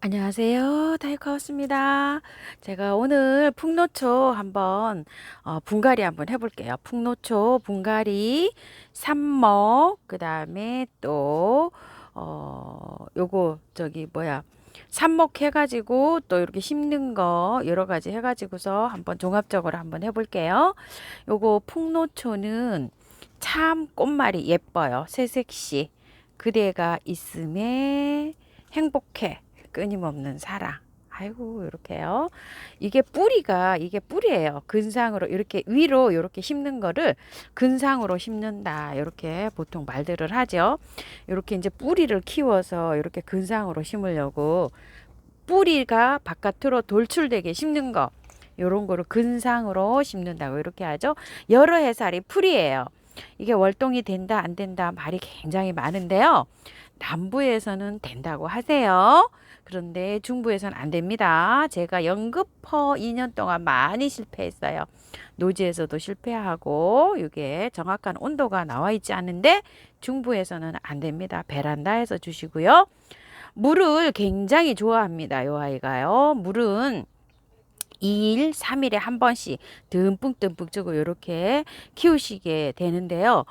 안녕하세요. 다이커스입니다. 제가 오늘 풍노초 한번 분갈이 한번 해볼게요. 풍노초 분갈이 삽목 그다음에 또 요거 저기 뭐야 삽목 해가지고 또 이렇게 심는 거 여러 가지 해가지고서 한번 종합적으로 한번 해볼게요. 요거 풍노초는 참 꽃말이 예뻐요. 새색시 그대가 있음에 행복해. 끊임없는 사랑. 아이고 이렇게요. 이게 뿌리예요. 근상으로 이렇게 위로 이렇게 심는 거를 근상으로 심는다. 이렇게 보통 말들을 하죠. 이렇게 이제 뿌리를 키워서 이렇게 근상으로 심으려고 뿌리가 바깥으로 돌출되게 심는 거. 요런 거를 근상으로 심는다고 이렇게 하죠. 여러 해살이 풀이에요. 이게 월동이 된다 안 된다 말이 굉장히 많은데요. 남부에서는 된다고 하세요. 그런데 중부에서는 안 됩니다. 제가 연급허 2년 동안 많이 실패했어요. 노지에서도 실패하고 이게 정확한 온도가 나와 있지 않은데 중부에서는 안 됩니다. 베란다에서 주시고요. 물을 굉장히 좋아합니다. 요 아이가요. 물은 2일, 3일에 한 번씩 듬뿍듬뿍 주고 이렇게 키우시게 되는데요.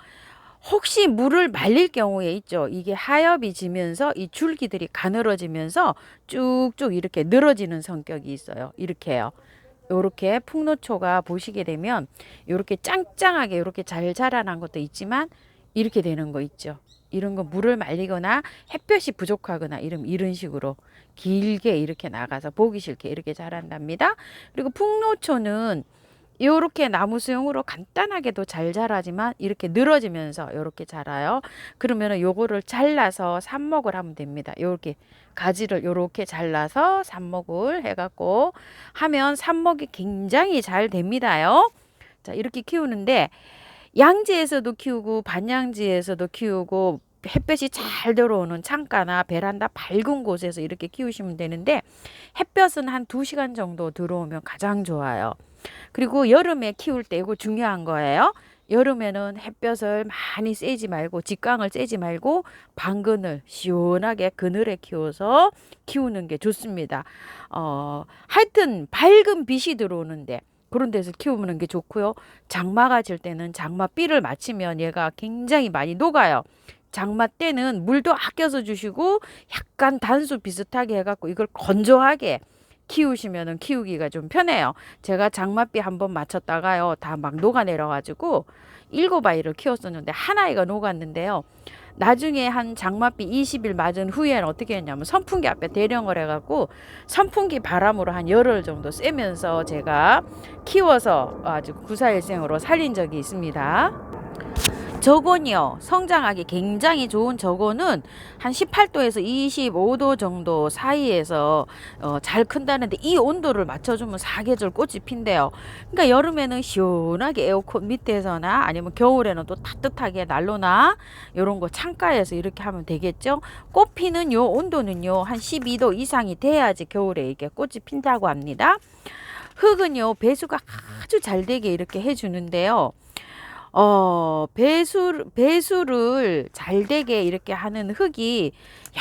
혹시 물을 말릴 경우에 있죠. 이게 하엽이 지면서 이 줄기들이 가늘어지면서 쭉쭉 이렇게 늘어지는 성격이 있어요. 이렇게요. 요렇게 풍노초가 보시게 되면 요렇게 짱짱하게 요렇게 잘 자라난 것도 있지만 이렇게 되는 거 있죠. 이런 거 물을 말리거나 햇볕이 부족하거나 이런 식으로 길게 이렇게 나가서 보기 싫게 이렇게 자란답니다. 그리고 풍노초는 요렇게 나무 수용으로 간단하게도 잘 자라지만 이렇게 늘어지면서 요렇게 자라요. 그러면은 요거를 잘라서 삽목을 하면 됩니다. 요렇게 가지를 요렇게 잘라서 삽목을 해갖고 하면 삽목이 굉장히 잘 됩니다요. 자, 이렇게 키우는데 양지에서도 키우고 반양지에서도 키우고 햇볕이 잘 들어오는 창가나 베란다 밝은 곳에서 이렇게 키우시면 되는데 햇볕은 한 2시간 정도 들어오면 가장 좋아요. 그리고 여름에 키울 때 이거 중요한 거예요. 여름에는 햇볕을 많이 쐬지 말고 직광을 쐬지 말고 방그늘 시원하게 그늘에 키워서 키우는 게 좋습니다. 하여튼 밝은 빛이 들어오는데 그런 데서 키우는 게 좋고요. 장마가 질 때는 장마비를 맞추면 얘가 굉장히 많이 녹아요. 장마 때는 물도 아껴서 주시고 약간 단수 비슷하게 해갖고 이걸 건조하게 키우시면은 키우기가 좀 편해요. 제가 장맛비 한번 맞췄다가요. 다 막 녹아내려가지고 7아이를 키웠었는데 한 아이가 녹았는데요. 나중에 한 장맛비 20일 맞은 후에는 어떻게 했냐면 선풍기 앞에 대령을 해갖고 선풍기 바람으로 한 열흘 정도 쐬면서 제가 키워서 아주 구사일생으로 살린 적이 있습니다. 저건이요. 성장하기 굉장히 좋은 저건은 한 18도에서 25도 정도 사이에서 잘 큰다는데 이 온도를 맞춰주면 사계절 꽃이 핀대요. 그러니까 여름에는 시원하게 에어컨 밑에서나 아니면 겨울에는 또 따뜻하게 난로나 이런 거 창가에서 이렇게 하면 되겠죠. 꽃 피는 요 온도는요. 한 12도 이상이 돼야지 겨울에 이게 꽃이 핀다고 합니다. 흙은요. 배수가 아주 잘 되게 이렇게 해주는데요. 배수를 잘 되게 이렇게 하는 흙이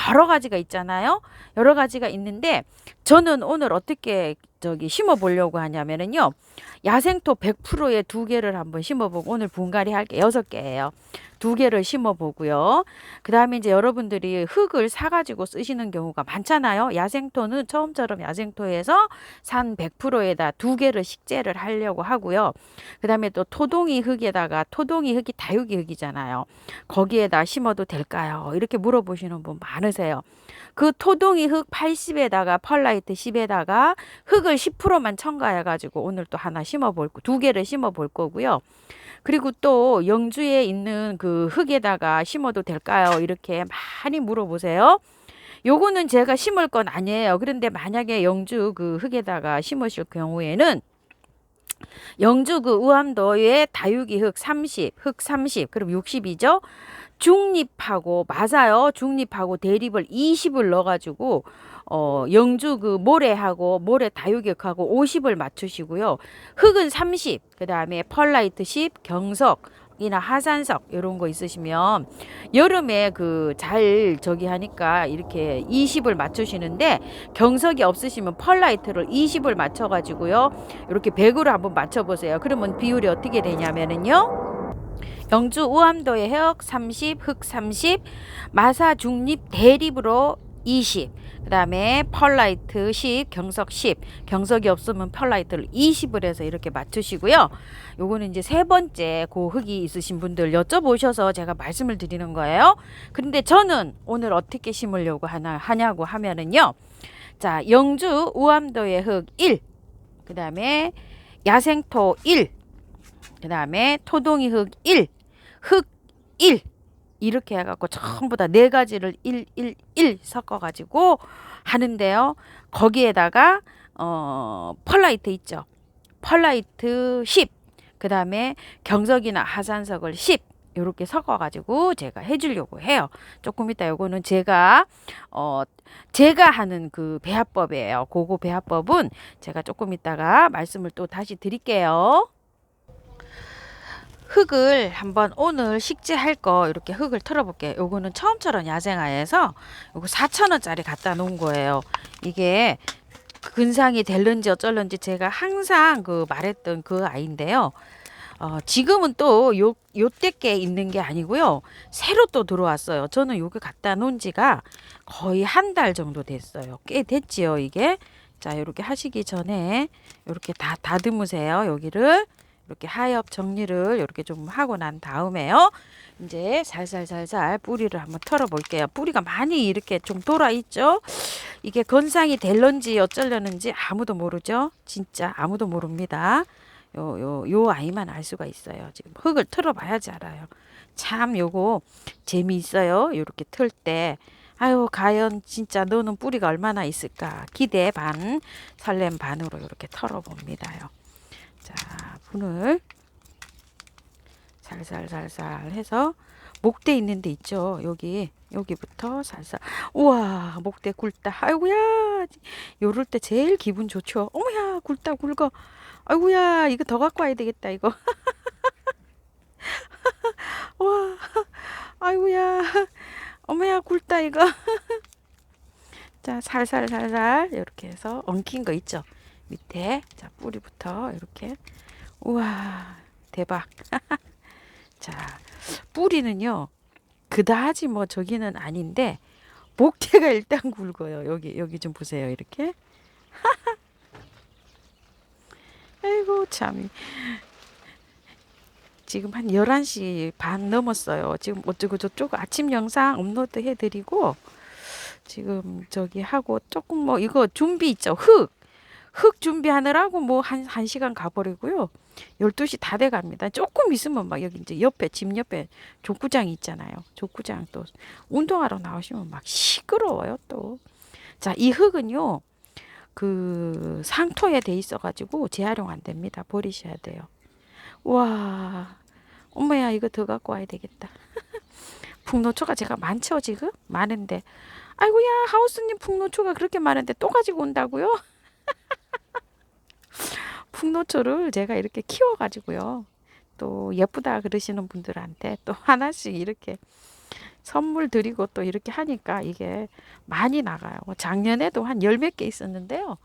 여러 가지가 있잖아요. 여러 가지가 있는데 저는 오늘 어떻게 저기 심어 보려고 하냐면은요. 야생토 100%에 2개를 한번 심어보고 오늘 분갈이 할게 6개예요. 2개를 심어보고요. 그 다음에 이제 여러분들이 흙을 사가지고 쓰시는 경우가 많잖아요. 야생토는 처음처럼 야생토에서 산 100%에다 2개를 식재를 하려고 하고요. 그 다음에 또 토동이 흙에다가 토동이 흙이 다육이 흙이잖아요. 거기에다 심어도 될까요? 이렇게 물어보시는 분 많으세요. 그 토동이 흙 80에다가 펄라이트 10에다가 흙을 10%만 첨가해가지고 오늘 또 하나 심어볼 2개를 심어볼 거고요. 그리고 또 영주에 있는 그 흙에다가 심어도 될까요? 이렇게 많이 물어보세요. 요거는 제가 심을 건 아니에요. 그런데 만약에 영주 그 흙에다가 심으실 경우에는 영주 그 우암도의 다육이 흙 30, 흙 30, 그럼 60이죠? 중립하고 맞아요. 중립하고 대립을 20을 넣어가지고 영주 그 모래하고 모래 다육육하고 50을 맞추시고요. 흙은 30, 그 다음에 펄라이트 10, 경석 경석이나 하산석 이런 거 있으시면 여름에 그 잘 저기 하니까 이렇게 20을 맞추시는데, 경석이 없으시면 펄라이트를 20을 맞춰 가지고요 이렇게 100으로 한번 맞춰 보세요. 그러면 비율이 어떻게 되냐면은요, 영주 우암도의 해역 30, 흑 30, 마사 중립 대립으로 20, 그 다음에 펄라이트 10, 경석 10, 경석이 없으면 펄라이트를 20을 해서 이렇게 맞추시고요. 요거는 이제 세 번째 그 흑이 있으신 분들 여쭤보셔서 제가 말씀을 드리는 거예요. 그런데 저는 오늘 어떻게 심으려고 하냐고 하면은요, 자, 영주 우암도의 흑 1, 그 다음에 야생토 1, 그 다음에 토동이 흑 1, 흑 1, 이렇게 해갖고 전부 다 네 가지를 1, 1, 1 섞어가지고 하는데요. 거기에다가 펄라이트 있죠. 펄라이트 10, 그 다음에 경석이나 하산석을 10 이렇게 섞어가지고 제가 해주려고 해요. 조금 이따 요거는 제가 하는 그 배합법이에요. 그거 배합법은 제가 조금 이따가 말씀을 또 다시 드릴게요. 흙을 한번 오늘 식재할 거 이렇게 흙을 털어볼게요. 요거는 처음처럼 야생화에서 요거 4,000원짜리 갖다 놓은 거예요. 이게 근상이 될런지 어쩔런지 제가 항상 그 말했던 그 아이인데요. 지금은 또 요때께 있는 게 아니고요. 새로 또 들어왔어요. 저는 요게 갖다 놓은 지가 거의 한 달 정도 됐어요. 꽤 됐지요, 이게. 자, 요렇게 하시기 전에 요렇게 다 다듬으세요. 여기를. 이렇게 하엽 정리를 이렇게 좀 하고 난 다음에요. 이제 살살살살 뿌리를 한번 털어 볼게요. 뿌리가 많이 이렇게 좀 돌아 있죠. 이게 건상이 될런지 어쩌려는지 아무도 모르죠. 진짜 아무도 모릅니다. 요 아이만 알 수가 있어요. 지금 흙을 털어 봐야지 알아요. 참 요거 재미있어요. 요렇게 틀 때. 아유, 과연 진짜 너는 뿌리가 얼마나 있을까. 기대 반, 설렘 반으로 이렇게 털어 봅니다요. 자, 분을 살살살살 해서 목대 있는 데 있죠. 여기부터 살살. 우와, 목대 굵다. 아이고야, 요럴 때 제일 기분 좋죠. 어머야, 굵다 굵어. 아이고야, 이거 더 갖고 와야 되겠다 이거. 와, 아이고야, 어머야, 굵다 이거. 자, 살살살살 이렇게 해서 엉킨 거 있죠. 밑에. 자, 뿌리부터 이렇게. 우와, 대박. 자, 뿌리는요, 그다지 뭐 저기는 아닌데 목대가 일단 굵어요. 여기 좀 보세요. 이렇게. 아이고 참. 지금 한 11시 반 넘었어요. 지금 어쩌고 저쩌고 아침 영상 업로드 해드리고 지금 저기 하고 조금 뭐 이거 준비 있죠. 흙 준비하느라고 뭐 한 시간 가버리고요. 12시 다 돼 갑니다. 조금 있으면 막 여기 이제 옆에, 집 옆에 족구장이 있잖아요. 족구장 또 운동하러 나오시면 막 시끄러워요, 또. 자, 이 흙은요, 그 상토에 돼 있어가지고 재활용 안 됩니다. 버리셔야 돼요. 와, 엄마야, 이거 더 갖고 와야 되겠다. 풍노초가 제가 많죠, 지금? 많은데. 아이고야, 하우스님 풍노초가 그렇게 많은데 또 가지고 온다고요? 풍노초를 제가 이렇게 키워가지고요. 또 예쁘다 그러시는 분들한테 또 하나씩 이렇게 선물 드리고 또 이렇게 하니까 이게 많이 나가요. 작년에도 한 열 몇 개 있었는데요.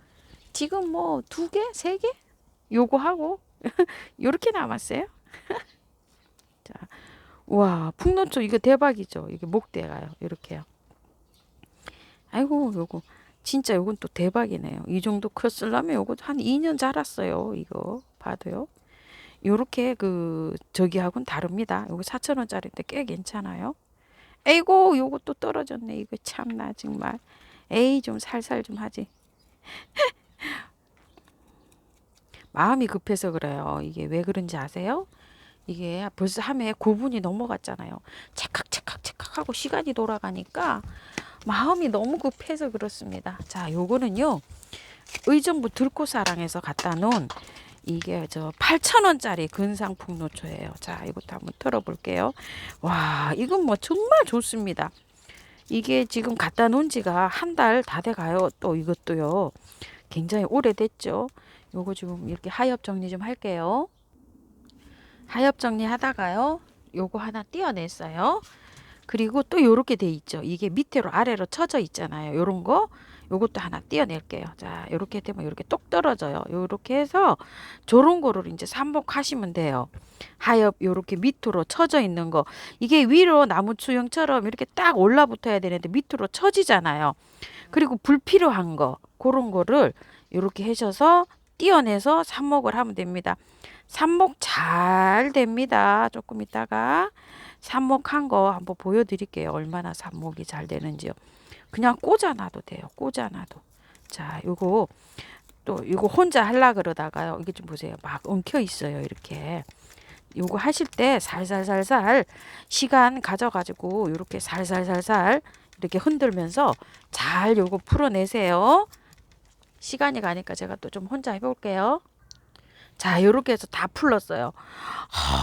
지금 뭐 2개, 3개? 요거 하고 요렇게 남았어요. 자, 와, 풍노초 이거 대박이죠. 이게 목대가요. 이렇게요. 아이고, 요거 진짜 요건 또 대박이네요. 이 정도 컸으려면 요거 한 2년 자랐어요. 이거 봐도요. 요렇게 그 저기하고는 다릅니다. 요거 4,000원짜리인데 꽤 괜찮아요. 에이고, 요거 또 떨어졌네. 이거 참나 정말. 에이, 좀 살살 좀 하지. 마음이 급해서 그래요. 이게 왜 그런지 아세요? 이게 벌써 함에 9분이 넘어갔잖아요. 찰칵찰칵찰칵 하고 시간이 돌아가니까 마음이 너무 급해서 그렇습니다. 자, 요거는요, 의정부 들꽃사랑에서 갖다 놓은 이게 저 8,000원짜리 근상 풍노초예요. 자, 이것도 한번 털어볼게요. 와, 이건 뭐 정말 좋습니다. 이게 지금 갖다 놓은 지가 한 달 다 돼 가요. 또 이것도요, 굉장히 오래됐죠. 요거 지금 이렇게 하엽 정리 좀 할게요. 하엽 정리하다가요. 요거 하나 띄어냈어요. 그리고 또 요렇게 돼 있죠. 이게 밑으로 아래로 쳐져 있잖아요. 요런 거. 요것도 하나 띄어낼게요. 자, 요렇게 되면 요렇게 똑 떨어져요. 요렇게 해서 저런 거를 이제 삽목하시면 돼요. 하엽 요렇게 밑으로 쳐져 있는 거. 이게 위로 나무 수영처럼 이렇게 딱 올라붙어야 되는데 밑으로 쳐지잖아요. 그리고 불필요한 거. 그런 거를 요렇게 하셔서 띄어내서 삽목을 하면 됩니다. 삽목 잘 됩니다. 조금 있다가 삽목한 거 한번 보여드릴게요. 얼마나 삽목이 잘 되는지요. 그냥 꽂아놔도 돼요. 꽂아놔도. 자, 요거 또 이거 혼자 하려 그러다가요. 이게 좀 보세요. 막 엉켜 있어요. 이렇게. 요거 하실 때 살살살살 시간 가져가지고 이렇게 살살살살 이렇게 흔들면서 잘 요거 풀어내세요. 시간이 가니까 제가 또 좀 혼자 해볼게요. 자, 요렇게 해서 다 풀렀어요.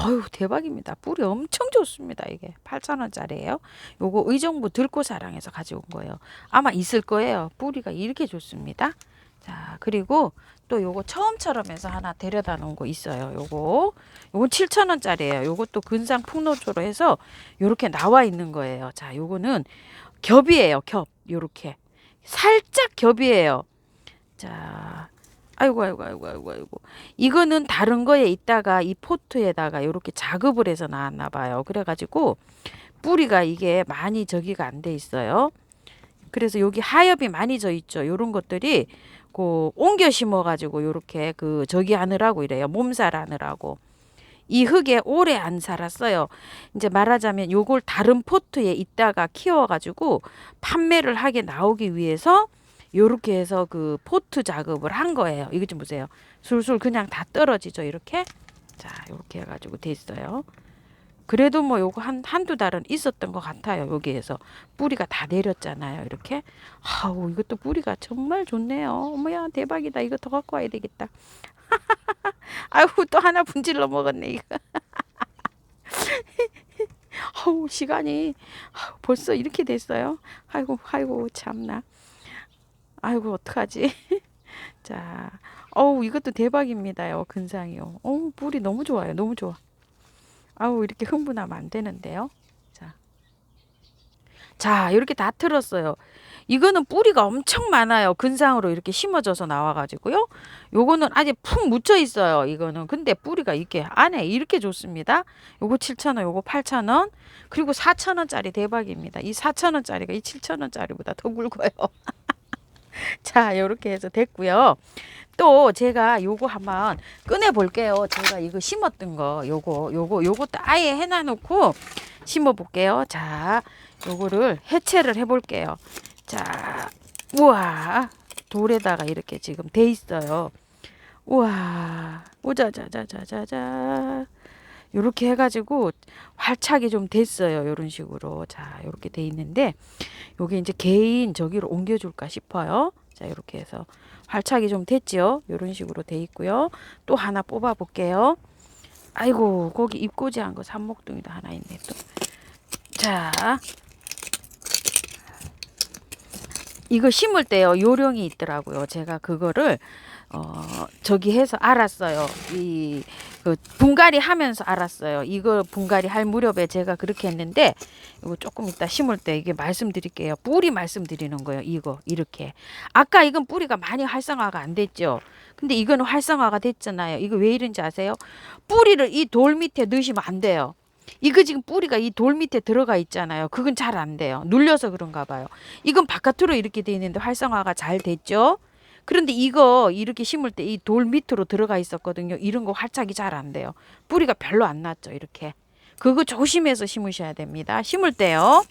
아유, 대박입니다. 뿔이 엄청 좋습니다. 이게 8,000원짜리예요. 요거 의정부 들꽃사랑에서 가져온 거예요. 아마 있을 거예요. 뿌리가 이렇게 좋습니다. 자, 그리고 또 요거 처음처럼 해서 하나 데려다 놓은 거 있어요. 요건 7,000원짜리예요. 요것도 근상 풍노초로 해서 요렇게 나와 있는 거예요. 자, 요거는 겹이에요. 겹. 요렇게 살짝 겹이에요. 자, 아이고. 이거는 다른 거에 있다가 이 포트에다가 이렇게 작업을 해서 나왔나 봐요. 그래가지고 뿌리가 이게 많이 저기가 안 돼 있어요. 그래서 여기 하엽이 많이 져 있죠. 요런 것들이 그 옮겨 심어가지고 요렇게 그 저기 하느라고 이래요. 몸살 하느라고. 이 흙에 오래 안 살았어요. 이제 말하자면 요걸 다른 포트에 있다가 키워가지고 판매를 하게 나오기 위해서 요렇게 해서 그 포트 작업을 한 거예요. 이거 좀 보세요. 술술 그냥 다 떨어지죠. 이렇게. 자, 요렇게 해가지고 됐어요. 그래도 뭐 요거 한두 달은 있었던 것 같아요. 여기에서. 뿌리가 다 내렸잖아요. 이렇게. 아우, 이것도 뿌리가 정말 좋네요. 어머야, 대박이다. 이거 더 갖고 와야 되겠다. 아이고, 또 하나 분질러 먹었네, 이거. 아우, 시간이 벌써 이렇게 됐어요. 아이고, 참나. 아이고, 어떡하지? 자, 어우, 이것도 대박입니다요. 근상이요. 어우, 뿔이 너무 좋아요. 너무 좋아. 아우, 이렇게 흥분하면 안 되는데요. 자, 이렇게 다 틀었어요. 이거는 뿌리가 엄청 많아요. 근상으로 이렇게 심어져서 나와가지고요. 요거는 아직 푹 묻혀 있어요. 이거는. 근데 뿌리가 이렇게 안에 이렇게 좋습니다. 요거 7,000원, 요거 8,000원. 그리고 4,000원짜리 대박입니다. 이 4,000원짜리가 이 7,000원짜리보다 더 굵어요. 자, 요렇게 해서 됐고요. 또 제가 요거 한번 꺼내 볼게요. 제가 이거 심었던 거 요것도 아예 해놔 놓고 심어 볼게요. 자, 요거를 해체를 해 볼게요. 자, 우와, 돌에다가 이렇게 지금 돼 있어요. 우와, 오자자자자자자. 요렇게 해가지고 활착이 좀 됐어요. 요런 식으로. 자, 요렇게 돼 있는데 요게 이제 개인 저기로 옮겨줄까 싶어요. 자, 요렇게 해서 활착이 좀 됐죠. 요런 식으로 돼 있고요. 또 하나 뽑아 볼게요. 아이고, 거기 입꼬지한 거 삽목둥이도 하나 있네 또. 자, 이거 심을 때요 요령이 있더라고요. 제가 그거를 저기 해서 알았어요. 그 분갈이 하면서 알았어요. 이거 분갈이 할 무렵에 제가 그렇게 했는데 이거 조금 이따 심을 때 이게 말씀드릴게요. 뿌리 말씀드리는 거예요. 이거 이렇게. 아까 이건 뿌리가 많이 활성화가 안 됐죠. 근데 이거는 활성화가 됐잖아요. 이거 왜 이런지 아세요? 뿌리를 이 돌 밑에 넣으시면 안 돼요. 이거 지금 뿌리가 이 돌 밑에 들어가 있잖아요. 그건 잘 안 돼요. 눌려서 그런가 봐요. 이건 바깥으로 이렇게 돼 있는데 활성화가 잘 됐죠. 그런데 이거 이렇게 심을 때 이 돌 밑으로 들어가 있었거든요. 이런 거 활착이 잘 안 돼요. 뿌리가 별로 안 났죠. 이렇게. 그거 조심해서 심으셔야 됩니다. 심을 때요.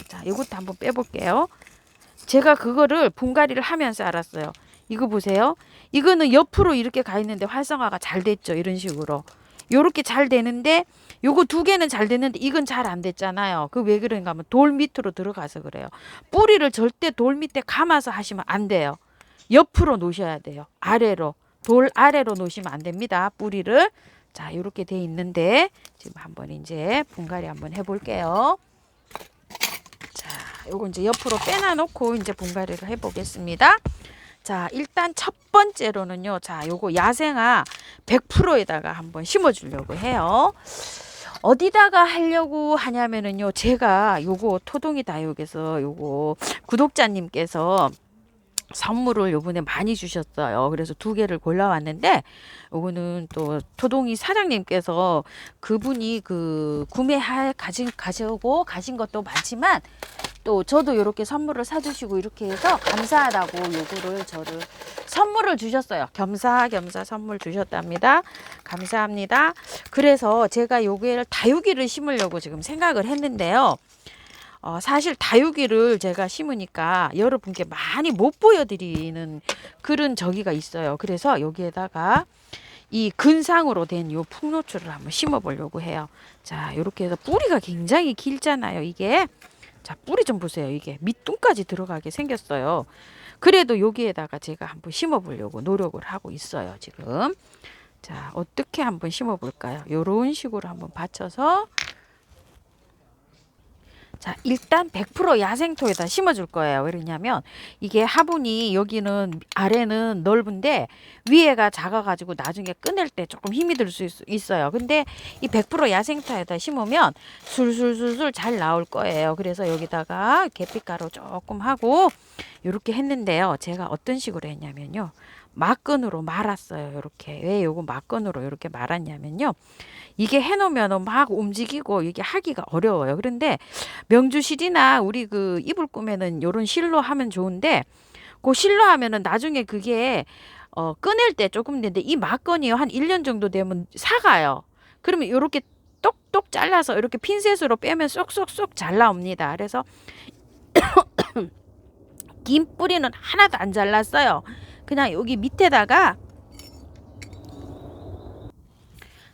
자, 이것도 한번 빼볼게요. 제가 그거를 분갈이를 하면서 알았어요. 이거 보세요. 이거는 옆으로 이렇게 가 있는데 활성화가 잘 됐죠. 이런 식으로. 요렇게 잘 되는데 요거 두 개는 잘 됐는데 이건 잘 안 됐잖아요. 그 왜 그런가 하면 돌 밑으로 들어가서 그래요. 뿌리를 절대 돌 밑에 감아서 하시면 안 돼요. 옆으로 놓으셔야 돼요. 아래로. 돌 아래로 놓으시면 안 됩니다. 뿌리를. 자, 이렇게 돼 있는데 지금 한번 이제 분갈이 한번 해볼게요. 자, 요거 이제 옆으로 빼놔 놓고 이제 분갈이를 해보겠습니다. 자, 일단 첫 번째로는요. 자, 요거 야생화 100%에다가 한번 심어 주려고 해요. 어디다가 하려고 하냐면은요. 제가 요거 토동이 다육에서 요거 구독자님께서 선물을 요번에 많이 주셨어요. 그래서 두 개를 골라왔는데 요거는 또 토동이 사장님께서 그분이 그 가지고 가신 것도 많지만 또 저도 이렇게 선물을 사주시고 이렇게 해서 감사하다고 요거를 저를 선물을 주셨어요. 겸사겸사 선물 주셨답니다. 감사합니다. 그래서 제가 요게를 다육이를 심으려고 지금 생각을 했는데요. 사실 다육이를 제가 심으니까 여러분께 많이 못 보여드리는 그런 저기가 있어요. 그래서 여기에다가 이 근상으로 된 요 풍노초를 한번 심어 보려고 해요. 자, 요렇게 해서 뿌리가 굉장히 길잖아요. 이게. 자, 뿌리 좀 보세요. 이게 밑둥까지 들어가게 생겼어요. 그래도 여기에다가 제가 한번 심어 보려고 노력을 하고 있어요. 지금. 자, 어떻게 한번 심어 볼까요? 요런 식으로 한번 받쳐서 자, 일단 100% 야생토에다 심어줄 거예요. 왜냐면 이게 화분이 여기는 아래는 넓은데 위에가 작아가지고 나중에 꺼낼 때 조금 힘이 들 수 있어요. 근데 이 100% 야생토에다 심으면 술술술술 잘 나올 거예요. 그래서 여기다가 계피가루 조금 하고 이렇게 했는데요. 제가 어떤 식으로 했냐면요. 막건으로 말았어요. 이렇게. 왜 요거 막건으로 이렇게 말았냐면요. 이게 해놓으면 막 움직이고 이게 하기가 어려워요. 그런데 명주실이나 우리 그 이불 꿈에는 요런 실로 하면 좋은데 그 실로 하면은 나중에 그게 꺼낼 때 조금 되는데 이 막건이요. 한 1년 정도 되면 사가요. 그러면 요렇게 똑똑 잘라서 이렇게 핀셋으로 빼면 쏙쏙쏙 잘 나옵니다. 그래서 긴 뿌리는 하나도 안 잘랐어요. 그냥 여기 밑에다가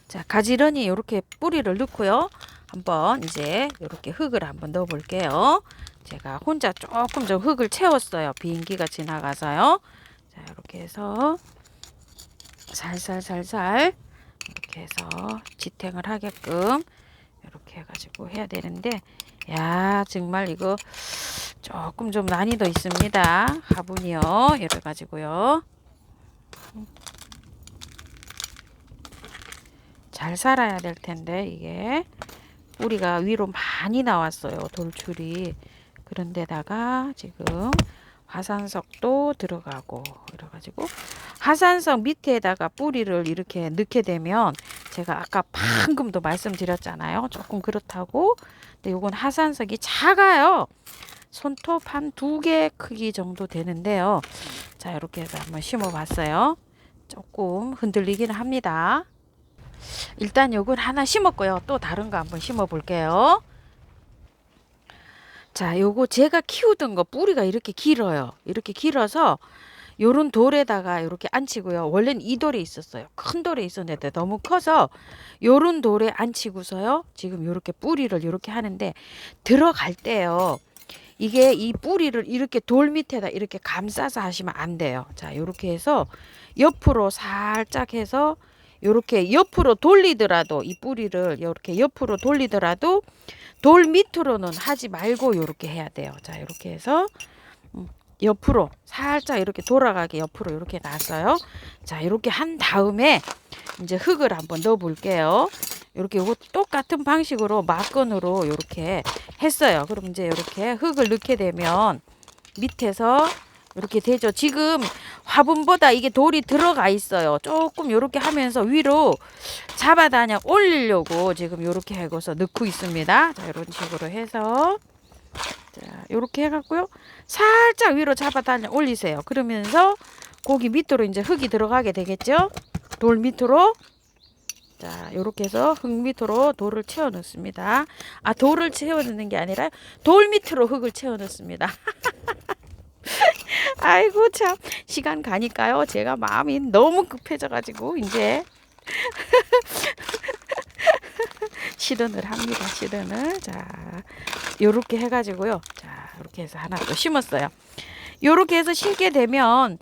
자, 가지런히 이렇게 뿌리를 넣고요. 한번 이제 이렇게 흙을 한번 넣어 볼게요. 제가 혼자 조금 좀 흙을 채웠어요. 비행기가 지나가서요. 자, 이렇게 해서 살살살살 이렇게 해서 지탱을 하게끔 이렇게 해가지고 해야 되는데 야, 정말 이거 조금 좀 난이도 있습니다. 화분이요. 이래 가지고요. 잘 살아야 될 텐데 이게 뿌리가 위로 많이 나왔어요. 돌출이. 그런데다가 지금 화산석도 들어가고 이래가지고 화산석 밑에다가 뿌리를 이렇게 넣게 되면 제가 아까 방금도 말씀드렸잖아요. 조금 그렇다고. 근데 요건 화산석이 작아요. 손톱 한 2개 크기 정도 되는데요. 자, 이렇게 해서 한번 심어 봤어요. 조금 흔들리기는 합니다. 일단 요건 하나 심었고요. 또 다른 거 한번 심어 볼게요. 자, 요거 제가 키우던 거 뿌리가 이렇게 길어요. 이렇게 길어서 요런 돌에다가 이렇게 앉히고요. 원래는 이 돌에 있었어요. 큰 돌에 있었는데 너무 커서 요런 돌에 앉히고서요. 지금 요렇게 뿌리를 요렇게 하는데 들어갈 때요. 이게 이 뿌리를 이렇게 돌 밑에다 이렇게 감싸서 하시면 안 돼요. 자, 요렇게 해서 옆으로 살짝 해서 요렇게 옆으로 돌리더라도 이 뿌리를 이렇게 옆으로 돌리더라도 돌 밑으로는 하지 말고 요렇게 해야 돼요. 자, 요렇게 해서 옆으로 살짝 이렇게 돌아가게 옆으로 이렇게 놨어요. 자, 이렇게 한 다음에 이제 흙을 한번 넣어 볼게요. 이렇게 요거 똑같은 방식으로 막건으로 이렇게 했어요. 그럼 이제 이렇게 흙을 넣게 되면 밑에서 이렇게 되죠. 지금 화분보다 이게 돌이 들어가 있어요. 조금 이렇게 하면서 위로 잡아다녀 올리려고 지금 이렇게 해서 넣고 있습니다. 자, 이런 식으로 해서 자, 이렇게 해갖고요. 살짝 위로 잡아다녀 올리세요. 그러면서 고기 밑으로 이제 흙이 들어가게 되겠죠. 돌 밑으로. 자, 요렇게 해서 흙 밑으로 돌을 채워 넣습니다. 아, 돌을 채워 넣는 게 아니라 돌 밑으로 흙을 채워 넣습니다. 아이고 참 시간 가니까요. 제가 마음이 너무 급해져 가지고 이제 실현을 합니다. 실현을. 자, 요렇게 해 가지고요. 자, 이렇게 해서 하나 또 심었어요. 요렇게 해서 심게 되면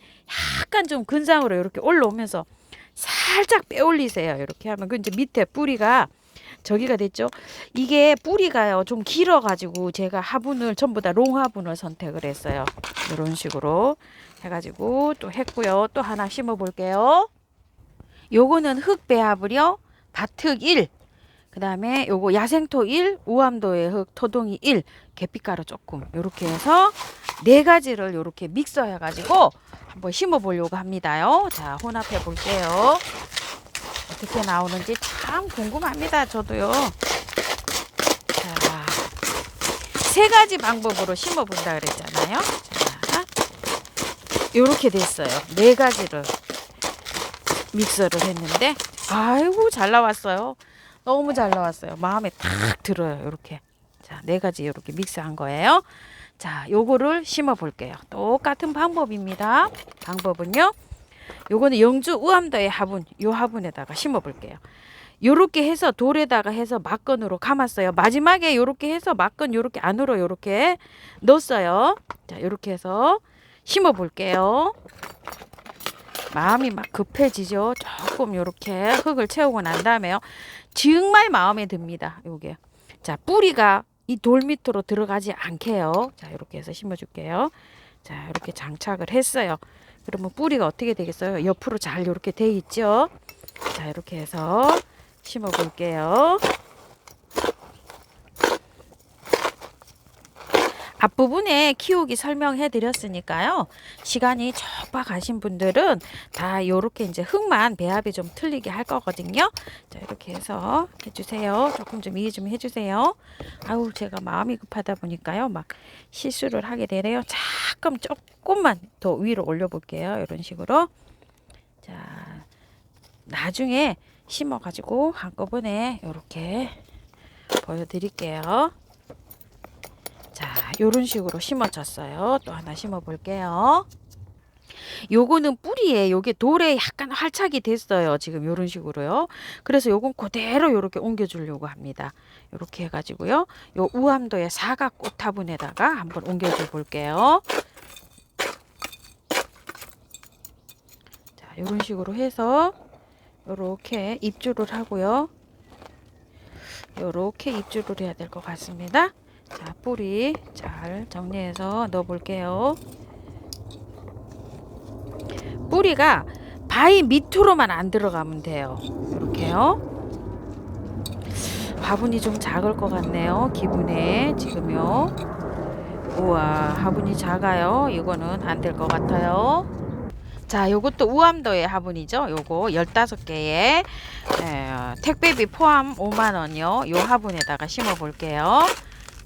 약간 좀 근상으로 이렇게 올라오면서 살짝 빼올리세요. 이렇게 하면 그 이제 밑에 뿌리가 저기가 됐죠. 이게 뿌리가요 좀 길어 가지고 제가 화분을 전부 다 롱 화분을 선택을 했어요. 이런 식으로 해가지고 또 했고요. 또 하나 심어 볼게요. 요거는 흙 배합을요. 밭흙 1, 그 다음에 요거 야생토 1, 우암도의 흙, 토동이 1, 계피가루 조금 요렇게 해서 네 가지를 요렇게 믹서해 가지고 한번 심어 보려고 합니다요. 자, 혼합해 볼게요. 어떻게 나오는지 참 궁금합니다. 저도요. 자, 세 가지 방법으로 심어 본다 그랬잖아요. 자, 요렇게 됐어요. 네 가지를 믹서를 했는데 아이고 잘 나왔어요. 너무 잘 나왔어요. 마음에 탁 들어요. 이렇게. 자, 네 가지 이렇게 믹스한 거예요. 자, 요거를 심어 볼게요. 똑같은 방법입니다. 방법은요. 요거는 영주 우암도의 화분, 요 화분에다가 심어 볼게요. 요렇게 해서 돌에다가 해서 막건으로 감았어요. 마지막에 요렇게 해서 막건 요렇게 안으로 요렇게 넣었어요. 자, 요렇게 해서 심어 볼게요. 마음이 막 급해지죠. 조금 요렇게 흙을 채우고 난 다음에요. 정말 마음에 듭니다. 요게. 자, 뿌리가 이 돌 밑으로 들어가지 않게요. 자, 이렇게 해서 심어 줄게요. 자, 이렇게 장착을 했어요. 그러면 뿌리가 어떻게 되겠어요? 옆으로 잘 이렇게 돼 있죠. 자, 이렇게 해서 심어 볼게요. 앞부분에 키우기 설명해 드렸으니까요. 시간이 촉박하신 분들은 다 이렇게 이제 흙만 배합이 좀 틀리게 할 거거든요. 자, 이렇게 해서 해주세요. 조금 좀 이해 좀 해주세요. 아우, 제가 마음이 급하다 보니까요. 막 실수를 하게 되네요. 조금만 더 위로 올려 볼게요. 이런 식으로. 자, 나중에 심어 가지고 한꺼번에 이렇게 보여드릴게요. 자, 요런 식으로 심어졌어요. 또 하나 심어 볼게요. 요거는 뿌리에 요게 돌에 약간 활착이 됐어요. 지금 요런 식으로요. 그래서 요건 그대로 요렇게 옮겨 주려고 합니다. 요렇게 해 가지고요. 요 우암도의 사각 꽃화분에다가 한번 옮겨 줘 볼게요. 자, 요런 식으로 해서 요렇게 입주를 하고요. 요렇게 입주를 해야 될 것 같습니다. 자, 뿌리 잘 정리해서 넣어 볼게요. 뿌리가 바위 밑으로만 안 들어가면 돼요. 이렇게요. 화분이 좀 작을 것 같네요. 기분에 지금요. 우와, 화분이 작아요. 이거는 안 될 것 같아요. 자, 요것도 우암도의 화분이죠. 요거 15개에 택배비 포함 5만원이요. 요 화분에다가 심어 볼게요.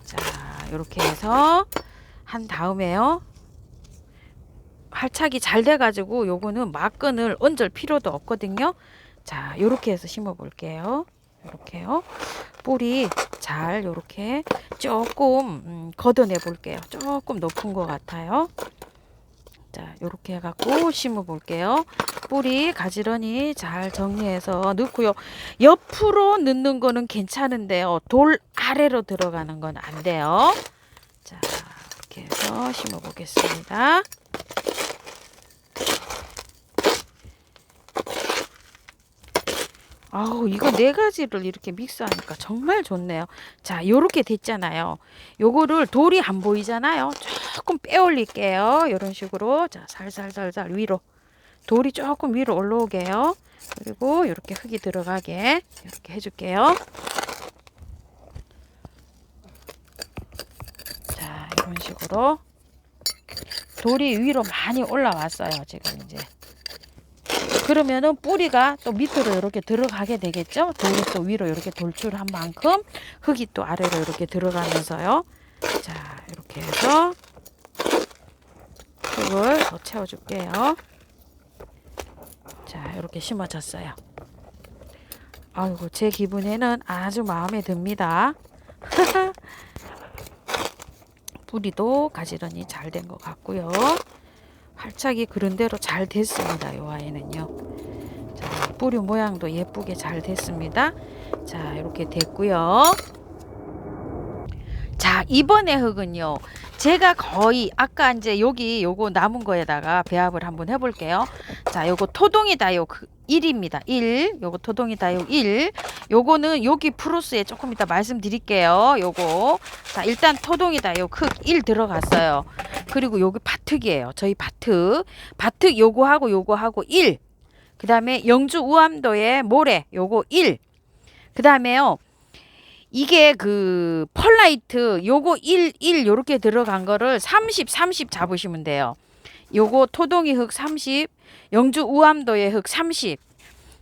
자, 요렇게 해서 한 다음에요. 활착이 잘 돼가지고 요거는 막근을 얹을 필요도 없거든요. 자, 요렇게 해서 심어 볼게요. 요렇게요. 뿌리 잘 요렇게 조금 걷어내 볼게요. 조금 높은 것 같아요. 자, 요렇게 해갖고 심어 볼게요. 뿌리 가지런히 잘 정리해서 넣고요. 옆으로 넣는 거는 괜찮은데요. 돌 아래로 들어가는 건 안 돼요. 자, 이렇게 해서 심어 보겠습니다. 아우, 이거 네 가지를 이렇게 믹스하니까 정말 좋네요. 자, 요렇게 됐잖아요. 요거를 돌이 안 보이잖아요. 조금 빼 올릴게요. 이런 식으로. 자, 살살살살 위로. 돌이 조금 위로 올라오게요. 그리고 이렇게 흙이 들어가게 이렇게 해줄게요. 자, 이런 식으로. 돌이 위로 많이 올라왔어요. 지금 이제. 그러면은 뿌리가 또 밑으로 이렇게 들어가게 되겠죠. 돌이 또 위로 이렇게 돌출한 만큼 흙이 또 아래로 이렇게 들어가면서요. 자, 이렇게 해서 흙을 더 채워줄게요. 자, 이렇게 심어졌어요. 아이고, 제 기분에는 아주 마음에 듭니다. 뿌리도 가지런히 잘 된 것 같고요. 활착이 그런대로 잘 됐습니다. 이 아이는요. 자, 뿌리 모양도 예쁘게 잘 됐습니다. 자, 이렇게 됐고요. 자, 이번에 흙은요. 제가 거의 아까 이제 여기 요거 남은 거에다가 배합을 한번 해볼게요. 자, 요거 토동이 다육 1입니다. 1. 요거 토동이 다육 1. 요거는 여기 프로스에 조금 이따 말씀드릴게요. 요거. 자, 일단 토동이 다육 흙 1 들어갔어요. 그리고 여기 바특이에요. 저희 바특. 바특 요거하고 1. 그 다음에 영주 우암도의 모래 요거 1. 그 다음에요. 이게 그 펄라이트 요거 1 요렇게 들어간 거를 30 잡으시면 돼요. 요거 토동이 흙 30, 영주 우암도의 흙 30.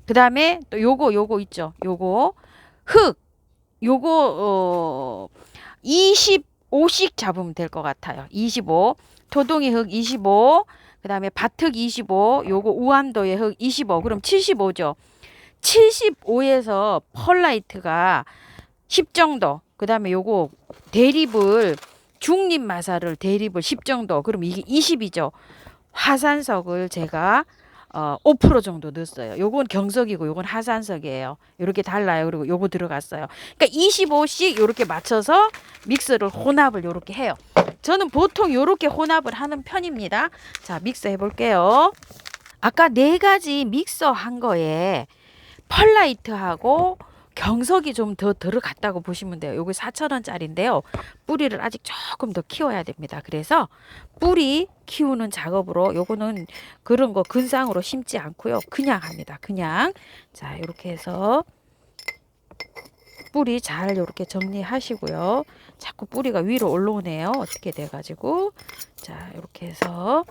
그다음에 또 요거 있죠. 요거 흙 요거 25씩 잡으면 될 것 같아요. 25. 토동이 흙 25. 그다음에 밭흙 25. 요거 우암도의 흙 25. 그럼 75죠. 75에서 펄라이트가 10 정도. 그 다음에 요거 대립을 중립 마사를 대립을 10 정도. 그럼 이게 20이죠. 화산석을 제가 5% 정도 넣었어요. 요건 경석이고 요건 하산석이에요. 요렇게 달라요. 그리고 요거 들어갔어요. 그러니까 25씩 요렇게 맞춰서 믹스를 혼합을 요렇게 해요. 저는 보통 요렇게 혼합을 하는 편입니다. 자, 믹서 해볼게요. 아까 4가지 믹서 한 거에 펄라이트하고 경석이 좀 더 들어갔다고 보시면 돼요. 요거 4,000원짜리인데요. 뿌리를 아직 조금 더 키워야 됩니다. 그래서 뿌리 키우는 작업으로 요거는 그런 거 근상으로 심지 않고요. 그냥 합니다. 그냥. 자, 이렇게 해서 뿌리 잘 이렇게 정리하시고요. 자꾸 뿌리가 위로 올라오네요. 어떻게 돼가지고. 자, 이렇게 해서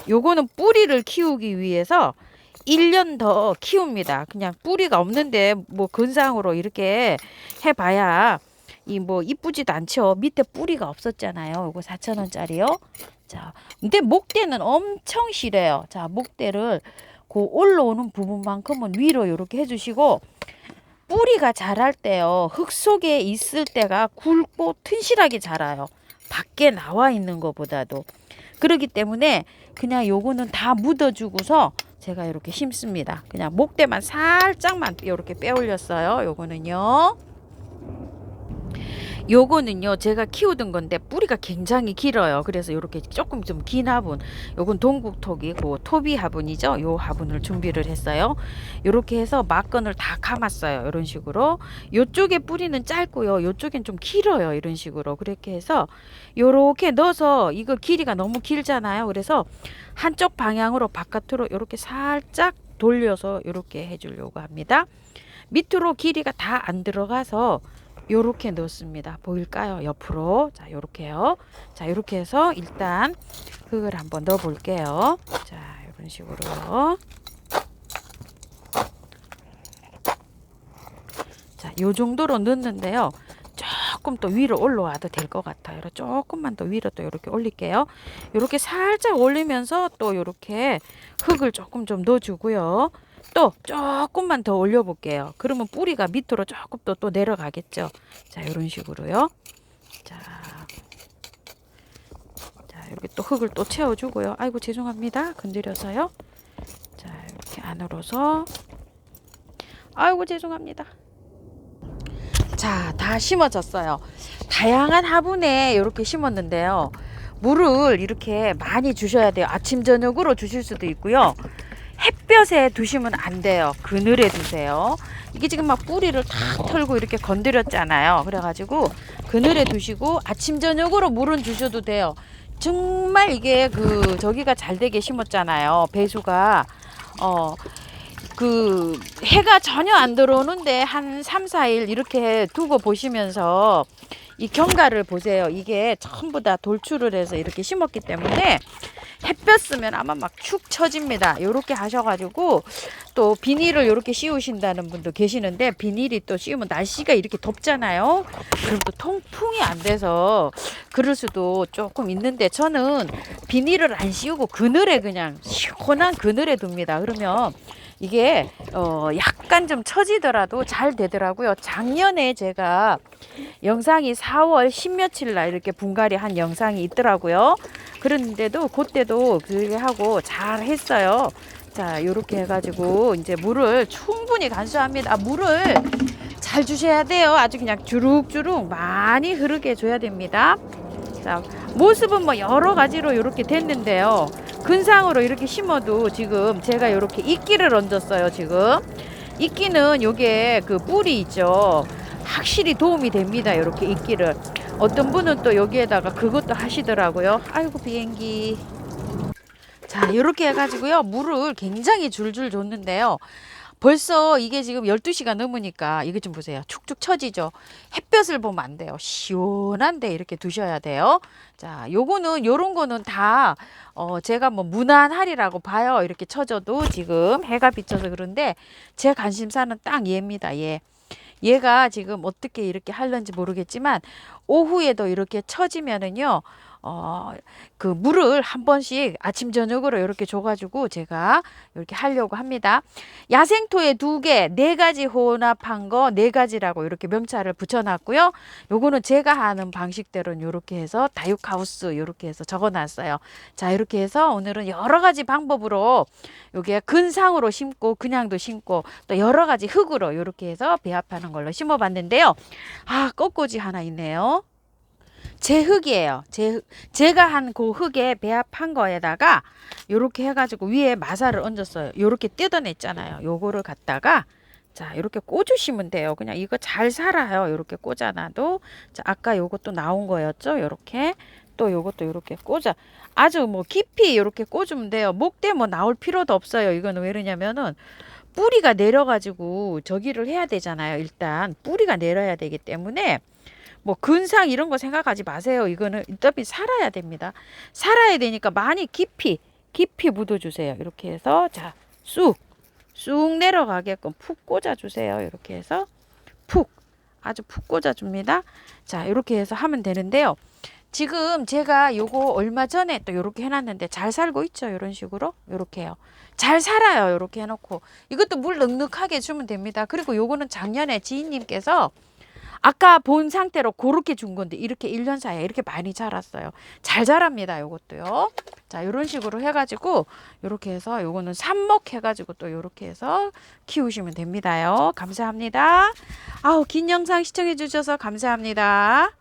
요거는 뿌리를 키우기 위해서 1년 더 키웁니다. 그냥 뿌리가 없는데 뭐 근상으로 이렇게 해봐야 이 뭐 이쁘지도 않죠. 밑에 뿌리가 없었잖아요. 요거 4,000원짜리요. 자, 근데 목대는 엄청 실해요. 자, 목대를 그 올라오는 부분만큼은 위로 이렇게 해주시고 뿌리가 자랄 때요. 흙 속에 있을 때가 굵고 튼실하게 자라요. 밖에 나와 있는 것보다도. 그렇기 때문에 그냥 요거는 다 묻어주고서 제가 이렇게 심습니다. 그냥 목대만 살짝만 이렇게 빼 올렸어요. 요거는요 제가 키우던 건데 뿌리가 굉장히 길어요. 그래서 이렇게 조금 좀 긴 화분, 요건 동국토기고 토비 화분이죠. 요 화분을 준비를 했어요. 이렇게 해서 막건을 다 감았어요. 이런 식으로. 요쪽에 뿌리는 짧고요, 요쪽엔 좀 길어요. 이런 식으로. 그렇게 해서 요렇게 넣어서, 이거 길이가 너무 길잖아요. 그래서 한쪽 방향으로 바깥으로 이렇게 살짝 돌려서 이렇게 해주려고 합니다. 밑으로 길이가 다 안 들어가서 요렇게 넣습니다. 보일까요? 옆으로. 자, 요렇게요. 자, 요렇게 해서 일단 흙을 한번 넣어 볼게요. 자, 이런 식으로. 자, 요 정도로 넣는데요. 조금 또 위로 올라와도 될 것 같아요. 조금만 더 위로 또 이렇게 올릴게요. 이렇게 살짝 올리면서 또 이렇게 흙을 조금 좀 넣어주고요. 또 조금만 더 올려볼게요. 그러면 뿌리가 밑으로 조금 또 내려가겠죠. 자, 이런 식으로요. 자, 이렇게 또 흙을 또 채워주고요. 아이고, 죄송합니다. 건드려서요. 자, 이렇게 안으로서. 아이고, 죄송합니다. 자, 다 심어졌어요. 다양한 화분에 이렇게 심었는데요. 물을 이렇게 많이 주셔야 돼요. 아침 저녁으로 주실 수도 있고요. 햇볕에 두시면 안 돼요. 그늘에 두세요. 이게 지금 막 뿌리를 다 털고 이렇게 건드렸잖아요. 그래가지고 그늘에 두시고 아침 저녁으로 물은 주셔도 돼요. 정말 이게 저기가 잘 되게 심었잖아요. 배수가 그 해가 전혀 안 들어오는데 한 3, 4일 이렇게 두고 보시면서 이 경과를 보세요. 이게 전부 다 돌출을 해서 이렇게 심었기 때문에 햇볕 쓰면 아마 막 축 처집니다. 요렇게 하셔가지고 또 비닐을 요렇게 씌우신다는 분도 계시는데, 비닐이 또 씌우면 날씨가 이렇게 덥잖아요. 그럼 또 통풍이 안 돼서 그럴 수도 조금 있는데, 저는 비닐을 안 씌우고 그늘에 그냥 시원한 그늘에 둡니다. 그러면 이게 약간 좀 처지더라도 잘 되더라고요. 작년에 제가 영상이 4월 10며칠 날 이렇게 분갈이 한 영상이 있더라고요. 그런데도 그때도 그렇게 하고 잘 했어요. 자, 요렇게 해가지고 이제 물을 충분히 간수합니다. 물을 잘 주셔야 돼요. 아주 그냥 주룩주룩 많이 흐르게 해줘야 됩니다. 자, 모습은 뭐 여러 가지로 이렇게 됐는데요. 근상으로 이렇게 심어도 지금 제가 이렇게 이끼를 얹었어요. 지금 이끼는 요게 그 뿌리 있죠. 확실히 도움이 됩니다. 이렇게 이끼를. 어떤 분은 또 여기에다가 그것도 하시더라고요. 아이고 비행기. 자, 이렇게 해가지고요. 물을 굉장히 줄줄 줬는데요. 벌써 이게 지금 12시가 넘으니까 이거 좀 보세요. 축축 처지죠. 햇볕을 보면 안 돼요. 시원한데 이렇게 두셔야 돼요. 자, 요거는 요런 거는 다 제가 뭐 무난하리라고 봐요. 이렇게 처져도 지금 해가 비쳐서 그런데 제 관심사는 딱 얘입니다. 얘. 얘가 지금 어떻게 이렇게 할런지 모르겠지만 오후에도 이렇게 처지면은요. 그 물을 한 번씩 아침 저녁으로 이렇게 줘가지고 제가 이렇게 하려고 합니다. 야생토에 2개, 4가지 혼합한 거 4가지라고 이렇게 명찰을 붙여놨고요. 요거는 제가 하는 방식대로는 이렇게 해서 다육하우스 이렇게 해서 적어놨어요. 자, 이렇게 해서 오늘은 여러 가지 방법으로 요게 근상으로 심고 그냥도 심고 또 여러 가지 흙으로 이렇게 해서 배합하는 걸로 심어봤는데요. 아, 꽃꽂이 하나 있네요. 제 흙이에요. 제가 한 그 흙에 배합한 거에다가 요렇게 해가지고 위에 마사를 얹었어요. 요렇게 뜯어냈잖아요. 요거를 갖다가 자, 이렇게 꽂으시면 돼요. 그냥 이거 잘 살아요. 요렇게 꽂아놔도. 자, 아까 요것도 나온 거였죠. 요렇게. 또 요것도 요렇게 꽂아. 아주 뭐 깊이 요렇게 꽂으면 돼요. 목대 뭐 나올 필요도 없어요. 이거는 왜 그러냐면은 뿌리가 내려가지고 저기를 해야 되잖아요. 일단 뿌리가 내려야 되기 때문에 뭐 근상 이런 거 생각하지 마세요. 이거는 어차피 살아야 됩니다. 살아야 되니까 많이 깊이 묻어주세요. 이렇게 해서 자, 쑥 내려가게끔 푹 꽂아주세요. 이렇게 해서 아주 푹 꽂아줍니다. 자, 이렇게 해서 하면 되는데요. 지금 제가 요거 얼마 전에 또 이렇게 해놨는데 잘 살고 있죠. 이런 식으로 이렇게 해요. 잘 살아요. 이렇게 해놓고 이것도 물 넉넉하게 주면 됩니다. 그리고 요거는 작년에 지인님께서 아까 본 상태로 그렇게 준 건데 이렇게 1년 사이에 이렇게 많이 자랐어요. 잘 자랍니다. 요것도요. 자, 이런 식으로 해가지고 이렇게 해서 요거는 삽목 해가지고 또 이렇게 해서 키우시면 됩니다요. 감사합니다. 아우, 긴 영상 시청해 주셔서 감사합니다.